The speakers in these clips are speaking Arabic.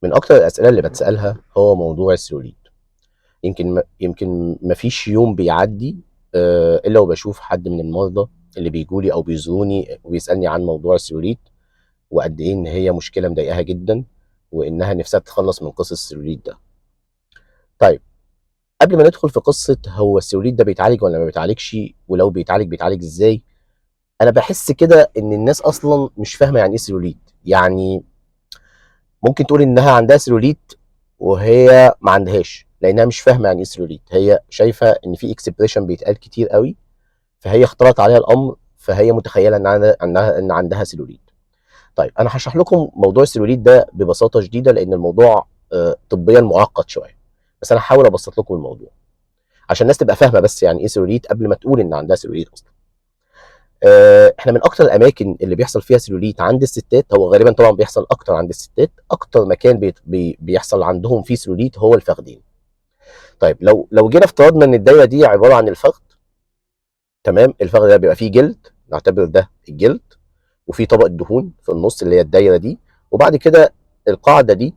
من اكتر الاسئله اللي بتسالها هو موضوع السيروليت. يمكن ما فيش يوم بيعدي الا وبشوف حد من المرضى اللي بيجوا لي او بيزوروني وبيسالني عن موضوع السيروليت، وقد ايه ان هي مشكله مضايقاها جدا، وانها نفسها تتخلص من قصه السيروليت ده. طيب، قبل ما ندخل في قصه هو السيروليت ده بيتعالج ولا ما بيتعالجش، ولو بيتعالج ازاي، انا بحس كده ان الناس اصلا مش فاهمه يعني ايه سيروليت. يعني ممكن تقول انها عندها سيلوليت وهي ما عندهاش، لانها مش فاهمه يعني ايه سيلوليت. هي شايفه ان في اكسبريشن بيتقال كتير قوي، فهي اختلط عليها الامر، فهي متخيله ان عندها سيلوليت. طيب، انا هشرح لكم موضوع السيلوليت ده ببساطه شديده، لان الموضوع طبيا معقد شويه، بس انا هحاول ابسط لكم الموضوع عشان الناس تبقى فاهمه بس يعني ايه سيلوليت قبل ما تقول ان عندها سيلوليت اصلا. احنا من اكتر الاماكن اللي بيحصل فيها سيلوليت عند الستات، هو غالبا طبعا بيحصل اكتر عند الستات، اكتر مكان بيحصل عندهم فيه سيلوليت هو الفخذين. طيب، لو جينا افترضنا ان الدايره دي عباره عن الفخذ، تمام. الفخذ ده بيبقى فيه جلد، نعتبر ده الجلد، وفي طبقه دهون في النص اللي هي الدايره دي، وبعد كده القاعده دي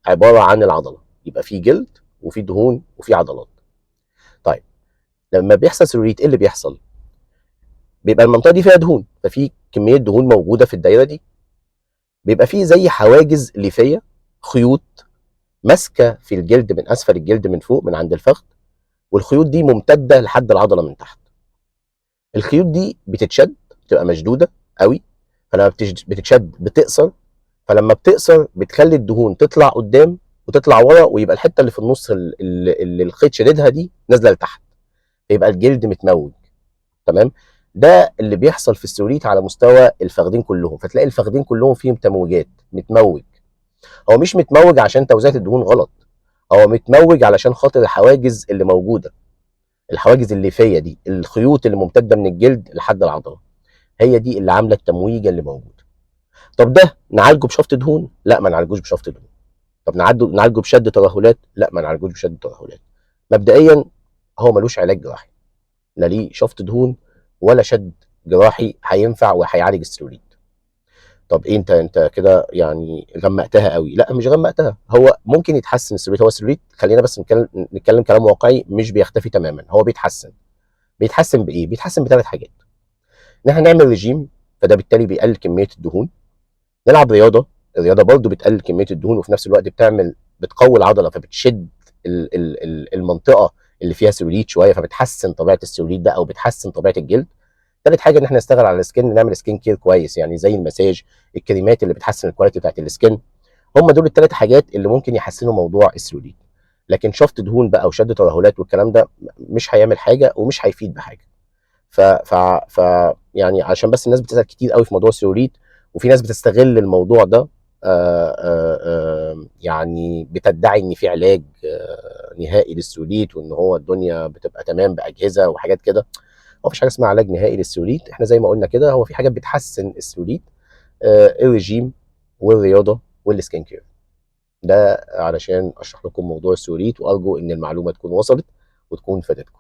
عباره عن العضله، يبقى فيه جلد وفيه دهون وفيه عضلات. طيب، لما بيحصل سيلوليت ايه اللي بيحصل؟ بيبقى المنطقه دي فيها دهون، ففي كميه دهون موجوده في الدايره دي، بيبقى فيه زي حواجز ليفيه، خيوط ماسكه في الجلد من اسفل الجلد من فوق من عند الفخذ، والخيوط دي ممتده لحد العضله من تحت. الخيوط دي بتتشد، بتبقى مشدوده قوي، فلما بتتشد بتقصر، فلما بتقصر بتخلي الدهون تطلع قدام وتطلع ورا، ويبقى الحته اللي في النص اللي الخيط شددها دي نازله لتحت، فيبقى الجلد متموج. تمام. ده اللي بيحصل في السيوليت على مستوى الفخذين كلهم، فتلاقي الفخذين كلهم فيهم تموجات، متموج. هو مش متموج عشان توزيعة الدهون غلط، هو متموج علشان خاطر الحواجز اللي موجوده، الحواجز الليفيه دي، الخيوط اللي ممتده من الجلد لحد العضله، هي دي اللي عامله التمويجه اللي موجوده. طب ده نعالجه بشفط دهون؟ لا، ما نعالجوش بشفط دهون. طب نعالجه بشد ترهلات؟ لا، ما نعالجوش بشد ترهلات. مبدئيا هو ملوش علاج جراحي، لا ليه شفط دهون ولا شد جراحي هينفع وهيعالج السيلوليت. طب ايه، انت كده يعني غمقتها قوي. لا، مش غمقتها، هو ممكن يتحسن السيلوليت. هو السيلوليت، خلينا بس نتكلم كلام واقعي، مش بيختفي تماما، هو بيتحسن. بيتحسن بايه؟ بيتحسن بثلاث حاجات: ان احنا نعمل رجيم، فده بالتالي بيقلل كميه الدهون. نلعب رياضه، الرياضه برضو بتقلل كميه الدهون، وفي نفس الوقت بتقوي العضله، فبتشد المنطقه اللي فيها سيلوليت شويه، فبتحسن طبيعه السيلوليت ده او بتحسن طبيعه الجلد. تالت حاجه ان احنا نشتغل على السكن، نعمل سكين كير كويس، يعني زي المساج، الكريمات اللي بتحسن الكواليتي بتاعت السكن. هم دول الثلاث حاجات اللي ممكن يحسنوا موضوع السيلوليت. لكن شفط دهون بقى وشد ترهلات والكلام ده مش هيعمل حاجه ومش هيفيد بحاجه. ف ف ف يعني عشان بس الناس بتسال كتير قوي في موضوع السيلوليت، وفي ناس بتستغل الموضوع ده، يعني بتدعي ان في علاج نهائي للسيلوليت، وان هو الدنيا بتبقى تمام باجهزه وحاجات كده. هو مفيش حاجه اسمها علاج نهائي للسيلوليت، احنا زي ما قلنا كده هو في حاجات بتحسن السيلوليت: الرجيم والرياضه والسكين كير. ده علشان اشرح لكم موضوع السيلوليت، وارجو ان المعلومه تكون وصلت وتكون فادتكم.